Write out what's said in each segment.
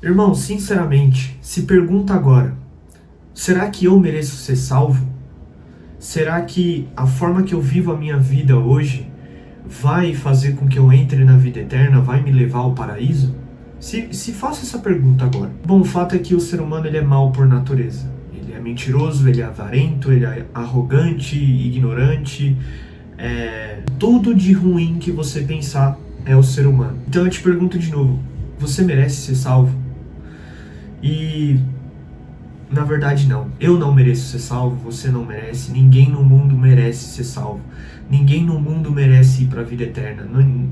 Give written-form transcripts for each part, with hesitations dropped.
Irmão, sinceramente, se pergunta agora, será que eu mereço ser salvo? Será que a forma que eu vivo a minha vida hoje vai fazer com que eu entre na vida eterna, vai me levar ao paraíso? Se faça essa pergunta agora. Bom, o fato é que o ser humano ele é mau por natureza. Ele é mentiroso, ele é avarento, ele é arrogante, ignorante. Tudo de ruim que você pensar é o ser humano. Então eu te pergunto de novo, você merece ser salvo? E na verdade não, eu não mereço ser salvo, você não merece, ninguém no mundo merece ser salvo, ninguém no mundo merece ir para a vida eterna,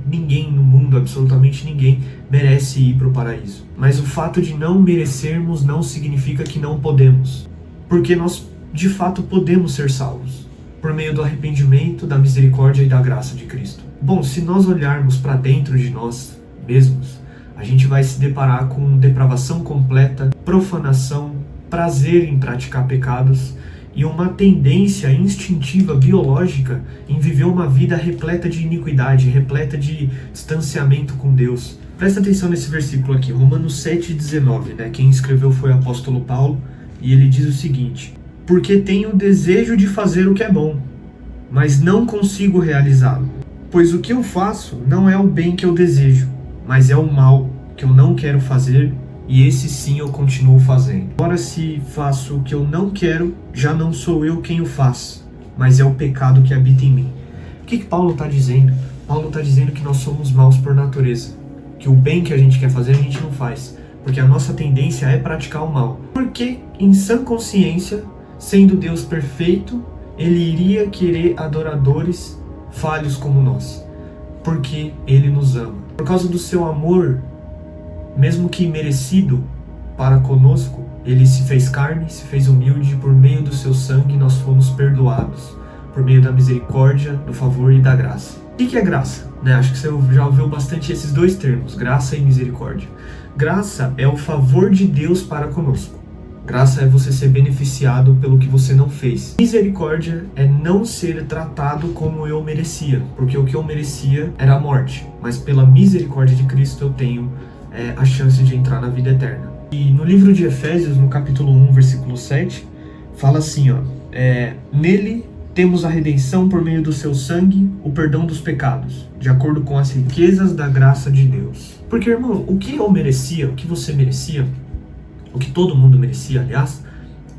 ninguém no mundo, absolutamente ninguém, merece ir para o paraíso. Mas o fato de não merecermos não significa que não podemos, porque nós de fato podemos ser salvos, por meio do arrependimento, da misericórdia e da graça de Cristo. Bom, se nós olharmos para dentro de nós mesmos, a gente vai se deparar com depravação completa, profanação, prazer em praticar pecados e uma tendência instintiva, biológica, em viver uma vida repleta de iniquidade, repleta de distanciamento com Deus. Presta atenção nesse versículo aqui, Romanos 7,19, né? Quem escreveu foi o apóstolo Paulo, e ele diz o seguinte: porque tenho o desejo de fazer o que é bom, mas não consigo realizá-lo. Pois o que eu faço não é o bem que eu desejo, mas é o mal que eu não quero fazer, e esse sim eu continuo fazendo. Agora, se faço o que eu não quero, já não sou eu quem o faz, mas é o pecado que habita em mim. O que Paulo está dizendo? Paulo está dizendo que nós somos maus por natureza, que o bem que a gente quer fazer a gente não faz, porque a nossa tendência é praticar o mal. Porque, em sã consciência, sendo Deus perfeito, ele iria querer adoradores falhos como nós, porque ele nos ama. Por causa do seu amor, mesmo que merecido para conosco, ele se fez carne, se fez humilde, e por meio do seu sangue nós fomos perdoados, por meio da misericórdia, do favor e da graça. O que é graça? Acho que você já ouviu bastante esses dois termos, graça e misericórdia. Graça é o favor de Deus para conosco. Graça é você ser beneficiado pelo que você não fez. Misericórdia é não ser tratado como eu merecia, porque o que eu merecia era a morte, mas pela misericórdia de Cristo eu tenho a chance de entrar na vida eterna. E no livro de Efésios, no capítulo 1, versículo 7, fala assim, nele temos a redenção por meio do seu sangue, o perdão dos pecados, de acordo com as riquezas da graça de Deus. Porque, irmão, o que eu merecia, o que você merecia, o que todo mundo merecia, aliás,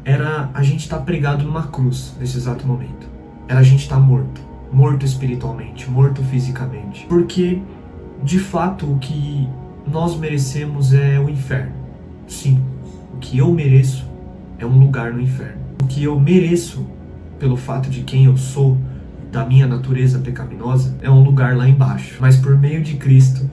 era a gente estar pregado numa cruz nesse exato momento. Era a gente estar morto espiritualmente, morto fisicamente. Porque, de fato, o que nós merecemos é o inferno. Sim, o que eu mereço é um lugar no inferno. O que eu mereço, pelo fato de quem eu sou, da minha natureza pecaminosa, é um lugar lá embaixo. Mas por meio de Cristo,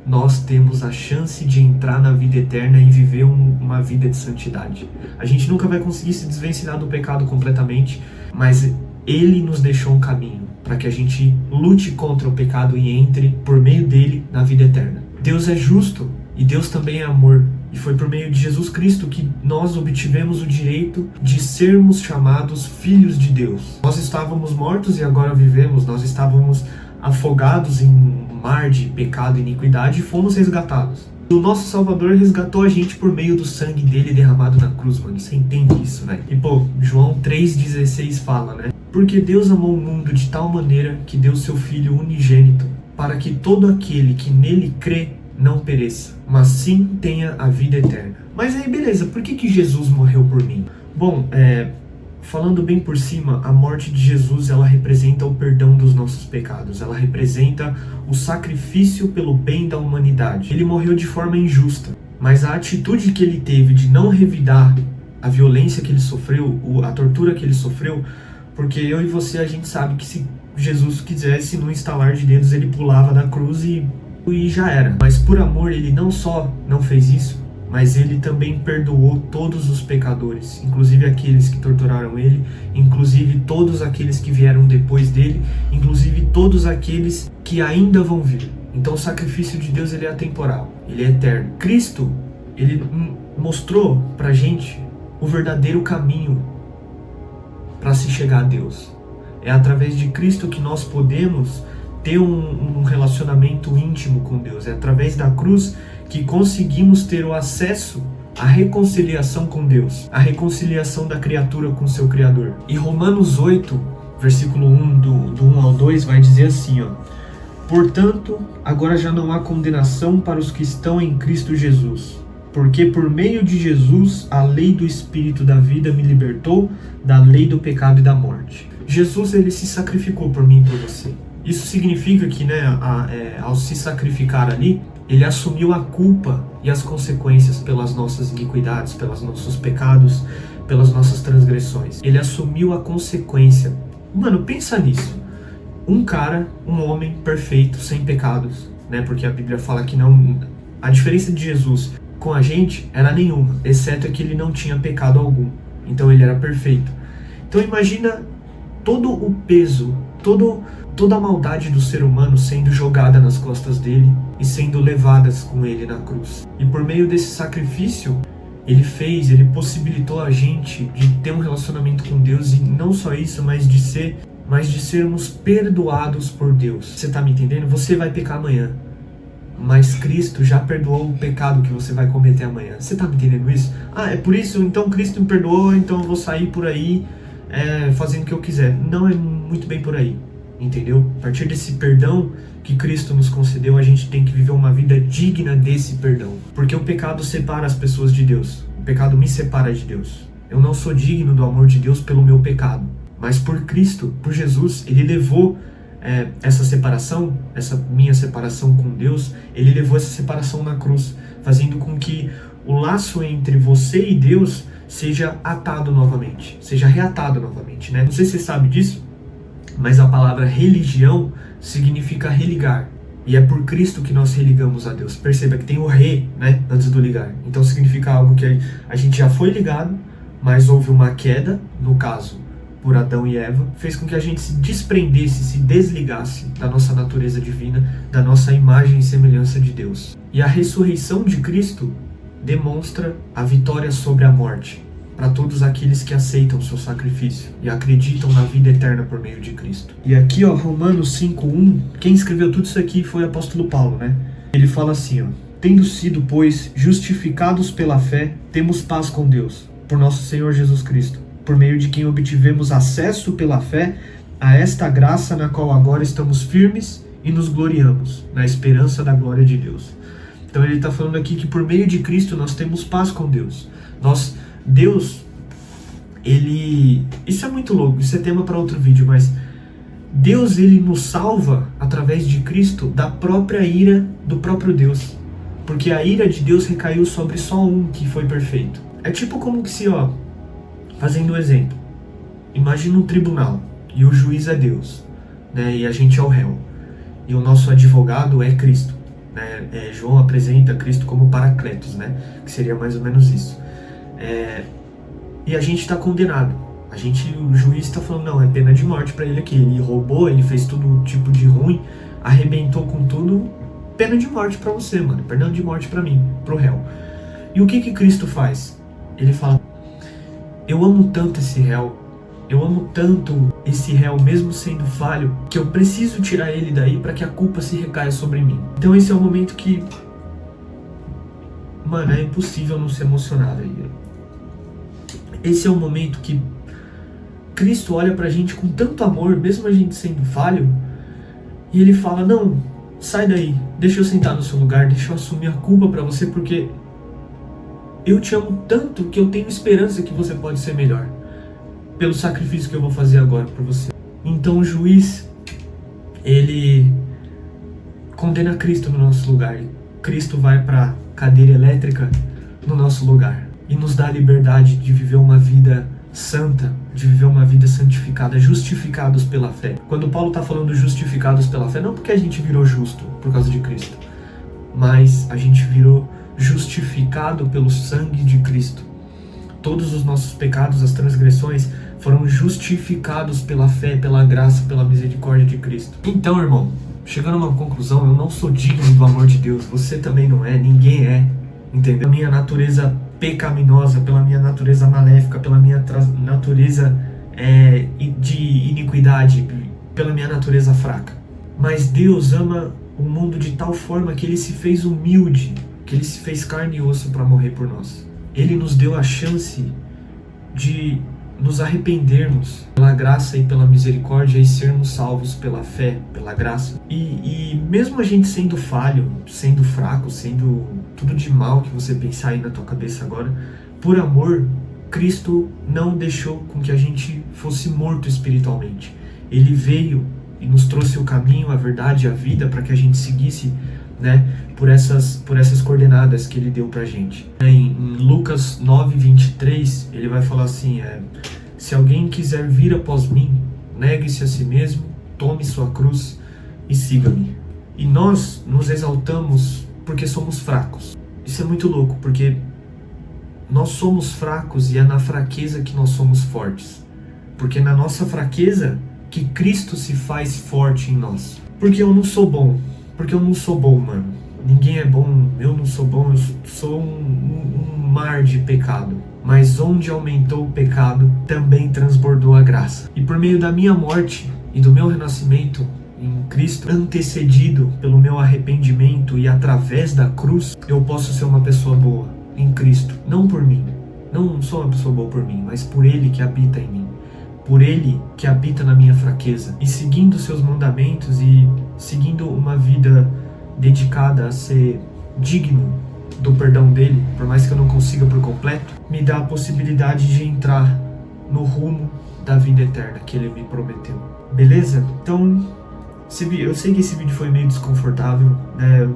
nós temos a chance de entrar na vida eterna e viver uma vida de santidade. A gente nunca vai conseguir se desvencilhar do pecado completamente, mas Ele nos deixou um caminho para que a gente lute contra o pecado e entre, por meio dele, na vida eterna. Deus é justo e Deus também é amor. E foi por meio de Jesus Cristo que nós obtivemos o direito de sermos chamados filhos de Deus. Nós estávamos mortos e agora vivemos, nós estávamos afogados em um mar de pecado e iniquidade e fomos resgatados. O nosso Salvador resgatou a gente por meio do sangue dele derramado na cruz, mano. Você entende isso, velho? E João 3,16 fala, né? Porque Deus amou o mundo de tal maneira que deu seu Filho unigênito, para que todo aquele que nele crê não pereça, mas sim tenha a vida eterna. Mas aí, beleza, por que Jesus morreu por mim? Bom, falando bem por cima, a morte de Jesus, ela representa o perdão dos nossos pecados. Ela representa o sacrifício pelo bem da humanidade. Ele morreu de forma injusta, mas a atitude que ele teve de não revidar a violência que ele sofreu, a tortura que ele sofreu, porque eu e você, a gente sabe que se Jesus quisesse, no estalar de dedos, ele pulava da cruz e já era. Mas por amor, ele não só não fez isso, mas ele também perdoou todos os pecadores, inclusive aqueles que torturaram ele, inclusive todos aqueles que vieram depois dele, inclusive todos aqueles que ainda vão vir. Então o sacrifício de Deus, ele é atemporal, ele é eterno. Cristo, ele mostrou pra gente o verdadeiro caminho para se chegar a Deus. É através de Cristo que nós podemos ter um relacionamento íntimo com Deus. É através da cruz que conseguimos ter o acesso à reconciliação com Deus, a reconciliação da criatura com seu Criador. E Romanos 8, versículo 1, do 1 ao 2, vai dizer assim, ó: portanto, agora já não há condenação para os que estão em Cristo Jesus, porque por meio de Jesus a lei do Espírito da vida me libertou da lei do pecado e da morte. Jesus, ele se sacrificou por mim e por você. Isso significa que, ao se sacrificar ali, ele assumiu a culpa e as consequências pelas nossas iniquidades, pelos nossos pecados, pelas nossas transgressões. Ele assumiu a consequência. Mano, pensa nisso. Um homem perfeito, sem pecados, né? Porque a Bíblia fala que não... A diferença de Jesus com a gente era nenhuma, exceto que ele não tinha pecado algum. Então ele era perfeito. Então imagina todo o peso, toda a maldade do ser humano sendo jogada nas costas dele e sendo levadas com ele na cruz. E por meio desse sacrifício, ele possibilitou a gente de ter um relacionamento com Deus, e não só isso, mas de sermos perdoados por Deus. Você tá me entendendo? Você vai pecar amanhã, mas Cristo já perdoou o pecado que você vai cometer amanhã. Você tá me entendendo isso? Ah, é por isso, então Cristo me perdoou, então eu vou sair por aí fazendo o que eu quiser. Não é muito bem por aí, entendeu? A partir desse perdão que Cristo nos concedeu, a gente tem que viver uma vida digna desse perdão. Porque o pecado separa as pessoas de Deus. O pecado me separa de Deus. Eu não sou digno do amor de Deus pelo meu pecado. Mas por Cristo, por Jesus, ele levou essa separação, essa minha separação com Deus, ele levou essa separação na cruz, fazendo com que o laço entre você e Deus seja atado novamente, seja reatado novamente, né? Não sei se você sabe disso, mas a palavra religião significa religar. E é por Cristo que nós religamos a Deus. Perceba que tem o re, né, antes do ligar. Então significa algo que a gente já foi ligado, mas houve uma queda, no caso, por Adão e Eva, fez com que a gente se desprendesse, se desligasse da nossa natureza divina, da nossa imagem e semelhança de Deus. E a ressurreição de Cristo demonstra a vitória sobre a morte, para todos aqueles que aceitam o seu sacrifício e acreditam na vida eterna por meio de Cristo. E aqui, ó, Romanos 5:1, quem escreveu tudo isso aqui foi o apóstolo Paulo, né? Ele fala assim, ó: tendo sido, pois, justificados pela fé, temos paz com Deus, por nosso Senhor Jesus Cristo, por meio de quem obtivemos acesso pela fé a esta graça na qual agora estamos firmes e nos gloriamos, na esperança da glória de Deus. Então ele está falando aqui que por meio de Cristo nós temos paz com Deus. Deus, isso é muito louco, isso é tema para outro vídeo, mas Deus, ele nos salva através de Cristo da própria ira do próprio Deus. Porque a ira de Deus recaiu sobre só um que foi perfeito. É tipo como que se, ó, fazendo um exemplo, imagina um tribunal e o juiz é Deus, né, e a gente é o réu. E o nosso advogado é Cristo. Né? João apresenta Cristo como Paracletos, né, que seria mais ou menos isso. E a gente está condenado. O juiz está falando, não, é pena de morte para ele aqui. Ele roubou, ele fez todo tipo de ruim, arrebentou com tudo, pena de morte para você, mano, perdão de morte para mim, pro réu. E o que Cristo faz? Ele fala: eu amo tanto esse réu, mesmo sendo falho, que eu preciso tirar ele daí para que a culpa se recaia sobre mim. Então esse é o momento que, mano, é impossível não se emocionar aí. Esse é o momento que Cristo olha pra gente com tanto amor, mesmo a gente sendo falho, e ele fala: não, sai daí, deixa eu sentar no seu lugar, deixa eu assumir a culpa pra você, porque eu te amo tanto que eu tenho esperança que você pode ser melhor, pelo sacrifício que eu vou fazer agora por você. Então o juiz, ele condena Cristo no nosso lugar. Cristo vai pra cadeira elétrica no nosso lugar e nos dá a liberdade de viver uma vida santa, de viver uma vida santificada, justificados pela fé. Quando Paulo está falando justificados pela fé, não porque a gente virou justo por causa de Cristo, mas a gente virou justificado pelo sangue de Cristo. Todos os nossos pecados, as transgressões, foram justificados pela fé, pela graça, pela misericórdia de Cristo. Então, irmão, chegando a uma conclusão, eu não sou digno do amor de Deus, você também não é, ninguém é, entendeu? A minha natureza pecaminosa, pela minha natureza maléfica, pela minha natureza de iniquidade, pela minha natureza fraca. Mas Deus ama o mundo de tal forma que ele se fez humilde que Ele se fez carne e osso para morrer por nós. Ele nos deu a chance de nos arrependermos pela graça e pela misericórdia e sermos salvos pela fé, pela graça. E mesmo a gente sendo falho, sendo fraco, sendo tudo de mal que você pensar aí na tua cabeça agora, por amor, Cristo não deixou com que a gente fosse morto espiritualmente. Ele veio e nos trouxe o caminho, a verdade e a vida para que a gente seguisse, né, por essas coordenadas que Ele deu pra gente. Em Lucas 9:23, Ele vai falar assim, se alguém quiser vir após mim, negue-se a si mesmo, tome sua cruz e siga-me. E nós nos exaltamos porque somos fracos. Isso é muito louco, porque nós somos fracos e é na fraqueza que nós somos fortes. Porque é na nossa fraqueza que Cristo se faz forte em nós. Porque eu não sou bom. Porque eu não sou bom, mano. Ninguém é bom, eu não sou bom, eu sou um mar de pecado. Mas onde aumentou o pecado, também transbordou a graça. E por meio da minha morte e do meu renascimento em Cristo, antecedido pelo meu arrependimento e através da cruz, eu posso ser uma pessoa boa em Cristo. Não por mim, não sou uma pessoa boa por mim, mas por Ele que habita em mim. Por Ele que habita na minha fraqueza. E seguindo seus mandamentos e seguindo uma vida dedicada a ser digno do perdão dele, por mais que eu não consiga por completo, me dá a possibilidade de entrar no rumo da vida eterna que Ele me prometeu. Beleza? Então, eu sei que esse vídeo foi meio desconfortável, né?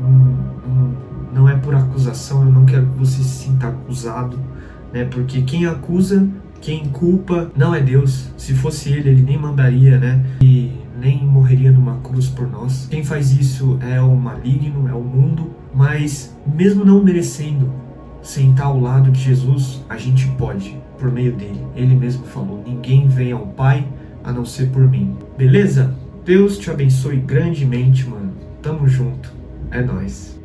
Não é por acusação, eu não quero que você se sinta acusado, né? Porque quem acusa, quem culpa, não é Deus. Se fosse Ele nem mandaria, né? E nem morreria numa cruz por nós. Quem faz isso é o maligno, é o mundo. Mas mesmo não merecendo sentar ao lado de Jesus, a gente pode, por meio dele. Ele mesmo falou, ninguém vem ao Pai a não ser por mim. Beleza? Deus te abençoe grandemente, mano. Tamo junto. É nóis.